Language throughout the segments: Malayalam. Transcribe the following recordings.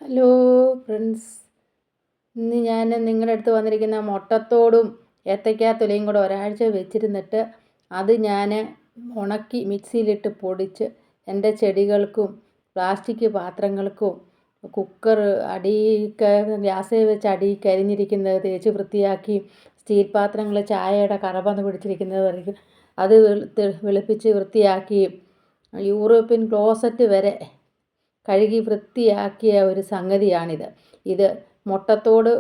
ഹലോ ഫ്രണ്ട്സ്, ഇന്ന് ഞാൻ നിങ്ങളുടെ അടുത്ത് വന്നിരിക്കുന്ന മുട്ടത്തോടും ഏത്തയ്ക്കാത്തൊലിയും കൂടെ ഒരാഴ്ച വെച്ചിരുന്നിട്ട് അത് ഞാൻ ഉണക്കി മിക്സിയിലിട്ട് പൊടിച്ച് എൻ്റെ ചെടികൾക്കും പ്ലാസ്റ്റിക് പാത്രങ്ങൾക്കും കുക്കർ ഗ്യാസിൽ വെച്ച് കരിഞ്ഞിരിക്കുന്നത് തേച്ച് വൃത്തിയാക്കി സ്റ്റീൽ പാത്രങ്ങൾ ചായയുടെ കറ വന്ന് പിടിച്ചിരിക്കുന്നത് വരയ്ക്കും അത് വെളുപ്പിച്ച് വൃത്തിയാക്കി യൂറോപ്യൻ ക്ലോസറ്റ് വരെ കഴുകി വൃത്തിയാക്കിയ ഒരു സംഗതിയാണിത്. ഇത് മുട്ടത്തോട്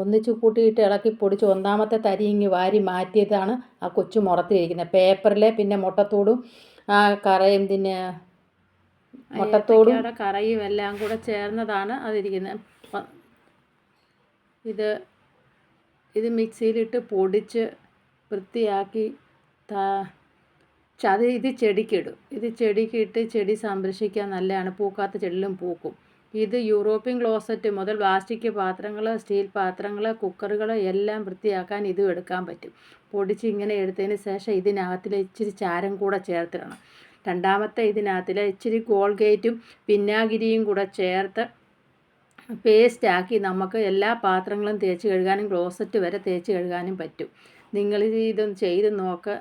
ഒന്നിച്ച് കൂട്ടിയിട്ട് ഇളക്കി പൊടിച്ച് ഒന്നാമത്തെ തരി ഇങ്ങ് വാരി മാറ്റിയതാണ് ആ കൊച്ചു മുറത്തിരിക്കുന്നത് പേപ്പറിലെ. പിന്നെ മുട്ടത്തോടും ആ കറയും പിന്നെ മുട്ടത്തോടും കറയും എല്ലാം കൂടെ ചേർന്നതാണ് അതിരിക്കുന്നത്. ഇത് മിക്സിയിലിട്ട് പൊടിച്ച് വൃത്തിയാക്കി ഇത് ചെടിക്കിടും. ഇത് ചെടിക്കിട്ട് ചെടി സംരക്ഷിക്കാൻ നല്ലതാണ്. പൂക്കാത്ത ചെടിയിലും പൂക്കും. ഇത് യൂറോപ്യൻ ക്ലോസറ്റ് മുതൽ പ്ലാസ്റ്റിക് പാത്രങ്ങൾ, സ്റ്റീൽ പാത്രങ്ങൾ, കുക്കറുകൾ എല്ലാം വൃത്തിയാക്കാൻ ഇതും എടുക്കാൻ പറ്റും. പൊടിച്ച് ഇങ്ങനെ എടുത്തതിന് ശേഷം ഇതിനകത്തിൽ ഇച്ചിരി ചാരം കൂടെ ചേർത്തിടണം. രണ്ടാമത്തെ ഇതിനകത്തിൽ ഇച്ചിരി കോൾഗേറ്റും വിനാഗിരിയും കൂടെ ചേർത്ത് പേസ്റ്റാക്കി നമുക്ക് എല്ലാ പാത്രങ്ങളും തേച്ച് കഴുകാനും ക്ലോസറ്റ് വരെ തേച്ച് കഴുകാനും പറ്റും. നിങ്ങൾ ഇതൊന്ന് ചെയ്ത് നോക്ക്.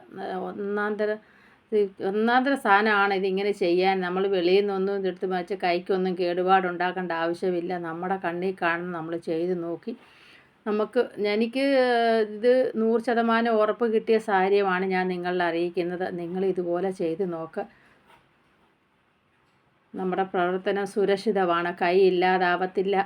ഒന്നാന്തര സാധനമാണ് ഇതിങ്ങനെ ചെയ്യാൻ. നമ്മൾ വെളിയിൽ നിന്നൊന്നും ഇതെടുത്ത് വെച്ച് കൈക്കൊന്നും കേടുപാടുണ്ടാക്കേണ്ട ആവശ്യമില്ല. നമ്മുടെ കണ്ണിൽ കാണുന്ന നമ്മൾ ചെയ്ത് നോക്കി എനിക്ക് ഇത് 100% ഉറപ്പ് കിട്ടിയ കാര്യമാണ് ഞാൻ നിങ്ങളെ അറിയിക്കുന്നത്. നിങ്ങൾ ഇതുപോലെ ചെയ്ത് നോക്ക്. നമ്മുടെ പ്രവർത്തനം സുരക്ഷിതമാണ്. കൈ ഇല്ലാതാവത്തില്ല.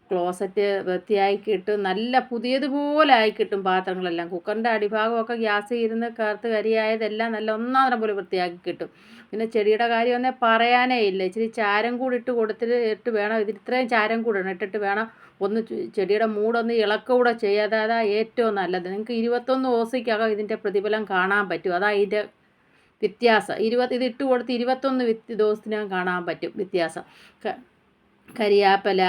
ക്ലോസറ്റ് വൃത്തിയായി കിട്ടും. നല്ല പുതിയതുപോലെ ആയി കിട്ടും പാത്രങ്ങളെല്ലാം. കുക്കറിൻ്റെ അടിഭാഗമൊക്കെ ഗ്യാസിൽ ഇരുന്ന് കറുത്ത് കരിയായതെല്ലാം നല്ല ഒന്നാന്തരം പോലെ വൃത്തിയാക്കി കിട്ടും. പിന്നെ ചെടിയുടെ കാര്യം ഒന്നേ പറയാനേ ഇല്ല. ഇച്ചിരി ചാരം കൂടി ഇട്ട് വേണം. ഇത്രയും ചാരം കൂടി ഇട്ടിട്ട് വേണം ഒന്ന് ചെടിയുടെ മൂടൊന്ന് ഇളക്കൂടെ ചെയ്യാതെ. അതാ ഏറ്റവും നല്ലത്. നിങ്ങൾക്ക് 21 ദിവസത്തിനകം ഇതിൻ്റെ പ്രതിഫലം കാണാൻ പറ്റും. അതാ ഇതിൻ്റെ വ്യത്യാസം. ഇത് ഇട്ട് കൊടുത്ത് 21 ദിവസത്തിനകം കാണാൻ പറ്റും വ്യത്യാസം. കരിയാപ്പല,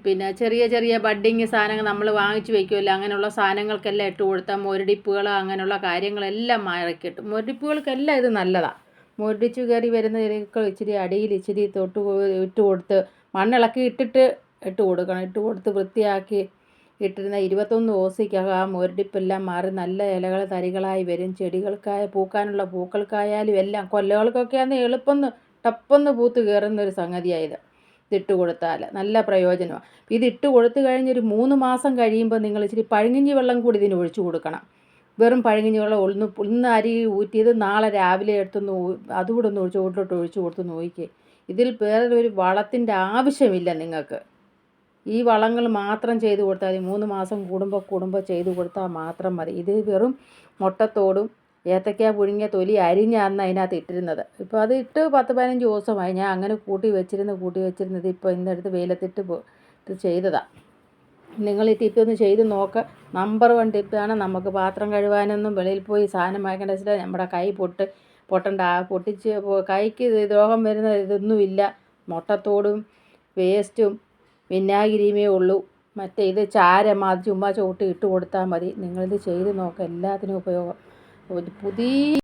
പിന്നെ ചെറിയ ചെറിയ ബഡ്ഡിങ് സാധനങ്ങൾ നമ്മൾ വാങ്ങിച്ച് വയ്ക്കുമല്ലോ, അങ്ങനെയുള്ള സാധനങ്ങൾക്കെല്ലാം ഇട്ട് കൊടുത്താൽ മുരടിപ്പുകൾ അങ്ങനെയുള്ള കാര്യങ്ങളെല്ലാം മാറിക്കിട്ടും. മുരടിപ്പുകൾക്കെല്ലാം ഇത് നല്ലതാണ്. മുരടിച്ച് കയറി വരുന്ന ചെടികൾ ഇച്ചിരി അടിയിൽ ഇച്ചിരി ഇട്ട് കൊടുത്ത് മണ്ണിളക്കി ഇട്ട് കൊടുക്കണം. ഇട്ട് കൊടുത്ത് വൃത്തിയാക്കി ഇട്ടിരുന്ന 21 ദിവസത്തിനകം ആ മുരടിപ്പെല്ലാം മാറി നല്ല ഇലകൾ തരികളായി വരും. പൂക്കാനുള്ള പൂക്കൾക്കായാലും എല്ലാം കൊല്ലകൾക്കൊക്കെ ആണെങ്കിൽ ടപ്പൊന്ന് പൂത്ത് കയറുന്നൊരു സംഗതിയായത്. ഇതിട്ട് കൊടുത്താൽ നല്ല പ്രയോജനമാണ്. ഇതിട്ട് കൊടുത്തു കഴിഞ്ഞൊരു 3 മാസം കഴിയുമ്പോൾ നിങ്ങൾ ഇച്ചിരി പഴങ്കഞ്ഞി വെള്ളം കൂടി ഇതിന് ഒഴിച്ചു കൊടുക്കണം. വെറും പഴങ്കഞ്ഞി വെള്ളം ഇന്ന് അരി ഊറ്റിയത് നാളെ രാവിലെ എടുത്തൊന്ന് അതുകൂടെ ഒന്ന് ചുവട്ടിലോട്ട് ഒഴിച്ചു കൊടുത്ത് നോക്കിക്കേ. ഇതിൽ വേറെ ഒരു വളത്തിൻ്റെ ആവശ്യമില്ല നിങ്ങൾക്ക്. ഈ വളങ്ങൾ മാത്രം ചെയ്ത് കൊടുത്താൽ മതി. 3 മാസം കൂടുമ്പോൾ ചെയ്ത് കൊടുത്താൽ മാത്രം മതി. ഇത് വെറും മുട്ടത്തോടും ഏത്തയ്ക്ക പുഴുങ്ങിയ തൊലി അരിഞ്ഞാണ് അതിനകത്ത് ഇട്ടിരുന്നത്. ഇപ്പോൾ അത് ഇട്ട് 10-15 ദിവസമായി. ഞാൻ അങ്ങനെ കൂട്ടി വെച്ചിരുന്നത് ഇപ്പോൾ ഇന്നെടുത്ത് വെയിലത്തിട്ട് ചെയ്തതാണ്. നിങ്ങൾ ഈ ടിപ്പൊന്ന് ചെയ്ത് നോക്ക്. നമ്പർ 1 ടിപ്പാണ്. നമുക്ക് പാത്രം കഴുകാനൊന്നും വെളിയിൽ പോയി സാധനം വാങ്ങിക്കേണ്ട വെച്ചാൽ നമ്മുടെ കൈ പൊട്ടണ്ട. പൊട്ടിച്ച് കൈക്ക് രോഗം വരുന്ന ഇതൊന്നുമില്ല. മുട്ടത്തോടും വേസ്റ്റും വിനാഗിരിയുമേ ഉള്ളൂ. മറ്റേ ഇത് ചാരം അത് ചുമ്മാ ചവിട്ടി ഇട്ട് കൊടുത്താൽ മതി. നിങ്ങളിത് ചെയ്ത് നോക്ക്. എല്ലാത്തിനും ഉപയോഗം. പുതിയ